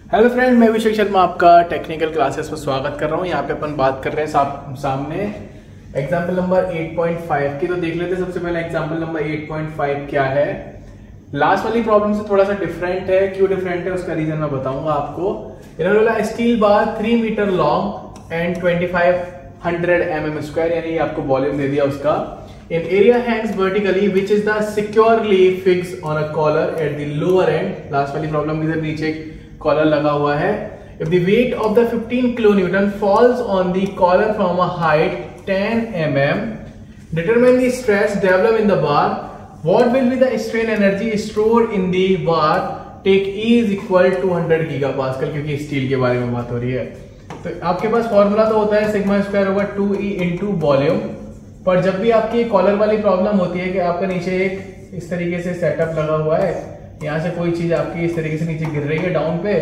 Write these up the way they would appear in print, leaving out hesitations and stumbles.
Hello friend, मैं अभिषेक शर्मा आपका technical classes में स्वागत कर रहा हूँ। यहाँ पे अपन बात कर रहे हैं सामने एग्जाम्पल नंबर 8.5 की। तो देख लेते हैं सबसे पहले एग्जाम्पल नंबर 8.5 क्या है। लास्ट वाली प्रॉब्लम से थोड़ा सा डिफरेंट है। क्यों डिफरेंट है उसका रीजन मैं बताऊंगा आपको। इन्होंने बोला steel bar 3 metre long and 2500 mm², यानी आपको वॉल्यूम दे दिया उसका। In area hangs vertically, which is the securely fixed on a collar at the lower end. Last वाली प्रॉब्लम इधर नीचे कॉलर लगा हुआ है। If the weight of the 15 kilonewton falls on the collar from a height 10 mm, determine the stress developed in the bar. What will be the strain energy stored in the bar? Take E is equal to 100 gigapascal, क्योंकि steel के बारे में बात हो रही है। तो आपके पास फॉर्मूला तो होता है sigma square over 2E into volume. पर जब भी आपकी कॉलर वाली प्रॉब्लम होती है कि आपका नीचे एक इस तरीके से सेटअप लगा हुआ है, यहाँ से कोई चीज आपकी इस तरीके से नीचे गिर रही है डाउन पे,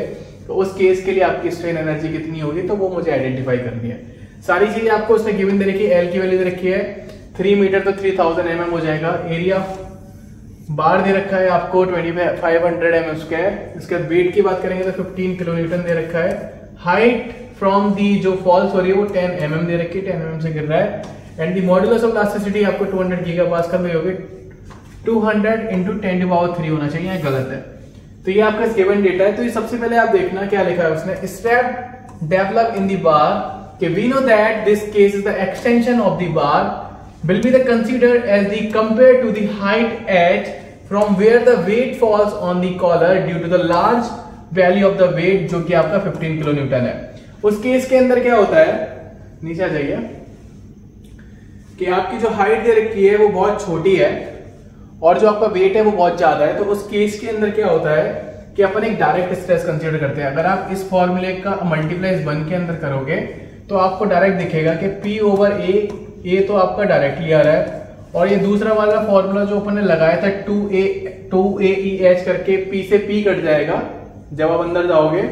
तो उस केस के लिए आपकी स्ट्रेन एनर्जी कितनी होगी तो वो मुझे आइडेंटिफाई करनी है। सारी चीजें आपको उसने गिवन दे रखी है। एल की वैल्यू दे रखी है 3 मीटर तो 3000 mm हो जाएगा। एरिया बार दे रखा है आपको 2500 mm²। इसके बाद वेट की बात करेंगे तो 15 किलोन्यूटन दे रखा है। हाइट फ्रॉम दी जो फॉल्स हो रही है वो 10 mm दे रखी है, 10 mm से गिर रहा है। And the modulus of elasticity आपको 200 गीगापास्कल में होगी। 200 इंटू 10⁻³ होना चाहिए, यहाँ गलत है। तो ये आपका गिवन डेटा है। तो ये सबसे पहले आप देखना क्या लिखा है उसने। Strap develop in the bar के we know that this case is the extension of the bar will be the considered as the compare to the height at from where the weight falls on the collar due to the large value of the weight, जो कि आपका 15 kilonewton है। उस case के अंदर क्या होता है, नीचे आ जाइए, कि आपकी जो हाइट दे रखी है वो बहुत छोटी है और जो आपका वेट है वो बहुत ज्यादा है। तो उस केस के अंदर क्या होता है कि अपन एक डायरेक्ट स्ट्रेस कंसीडर करते हैं। अगर आप इस फॉर्मूले का मल्टीप्लाई इस 1 के अंदर करोगे तो आपको डायरेक्ट दिखेगा कि P ओवर ए तो आपका डायरेक्टली आ रहा है, और ये दूसरा वाला फॉर्मूला जो अपन ने लगाया था 2AEH करके P से P कट जाएगा। जब आप अंदर जाओगे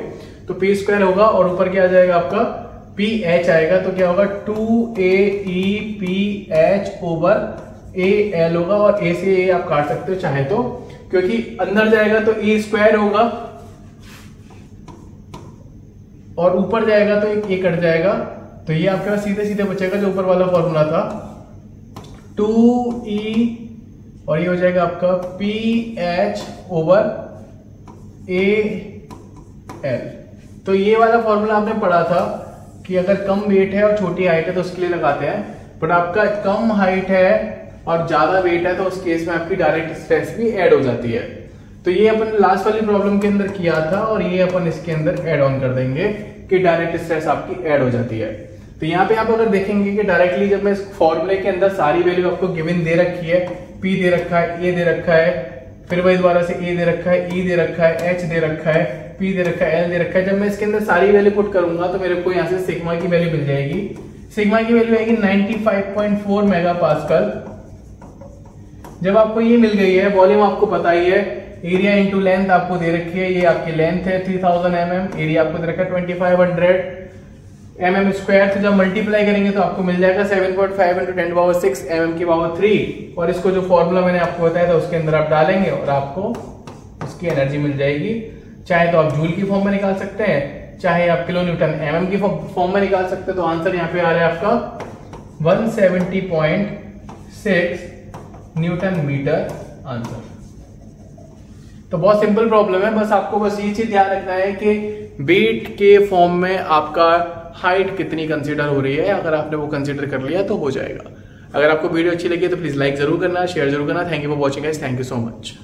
तो P² होगा और ऊपर क्या आ जाएगा आपका PH आएगा। तो क्या होगा 2AEPH ओवर AL होगा, और A से A आप काट सकते हो चाहे तो, क्योंकि अंदर जाएगा तो E² होगा और ऊपर जाएगा तो एक A कट जाएगा। तो ये आपके पास सीधे सीधे बचेगा जो ऊपर वाला फॉर्मूला था 2E, और ये हो जाएगा आपका PH ओवर AL। तो ये वाला फॉर्मूला आपने पढ़ा था कि अगर कम वेट है और छोटी हाइट है तो उसके लिए लगाते हैं, बट आपका कम हाइट है और ज्यादा वेट है तो उस केस में आपकी डायरेक्ट स्ट्रेस भी ऐड हो जाती है। तो ये अपन लास्ट वाली प्रॉब्लम के अंदर किया था और ये अपन इसके अंदर ऐड ऑन कर देंगे कि डायरेक्ट स्ट्रेस आपकी ऐड हो जाती है। तो यहाँ पे आप अगर देखेंगे कि डायरेक्टली जब मैं इस फॉर्मूले के अंदर सारी वैल्यू आपको गिवन दे रखी है, P दे रखा है, A दे रखा है, फिर वही दोबारा से A दे रखा है, E दे रखा है, H दे रखा है, P दे रखा है, L दे रखा है। जब मैं इसके अंदर सारी वैल्यू पुट करूंगा तो मेरे को यहाँ से सिग्मा की वैल्यू मिल जाएगी। सिग्मा की वैल्यू आएगी 95.4 मेगापास्कल। जब आपको ये मिल गई है, वॉल्यूम आपको पता ही है, एरिया इंटू लेंथ आपको दे रखी है, ये आपकी लेंथ है 3000 mm, एरिया आपको दे रखा है 2500 mm²। तो जब मल्टीप्लाई करेंगे तो आपको मिल जाएगा 7.5 इंटू 10⁻⁶ mm³। और इसको जो फॉर्मूला मैंने आपको बताया था उसके अंदर आप डालेंगे और आपको उसकी एनर्जी मिल जाएगी। चाहे तो आप जूल की फॉर्म में निकाल सकते हैं, चाहे आप किलो न्यूटन mm की फॉर्म में निकाल सकते हैं। तो आंसर यहाँ पे आ रहा है आपका 170.6 न्यूटन मीटर आंसर। तो बहुत सिंपल प्रॉब्लम है। बस आपको बस ये चीज ध्यान रखना है कि वेट के फॉर्म में आपका हाइट कितनी कंसीडर हो रही है। अगर आपने वो कंसीडर कर लिया तो हो जाएगा। अगर आपको वीडियो अच्छी लगी तो प्लीज लाइक जरूर करना, शेयर जरूर करना। Thank you for watching guys, thank you so much.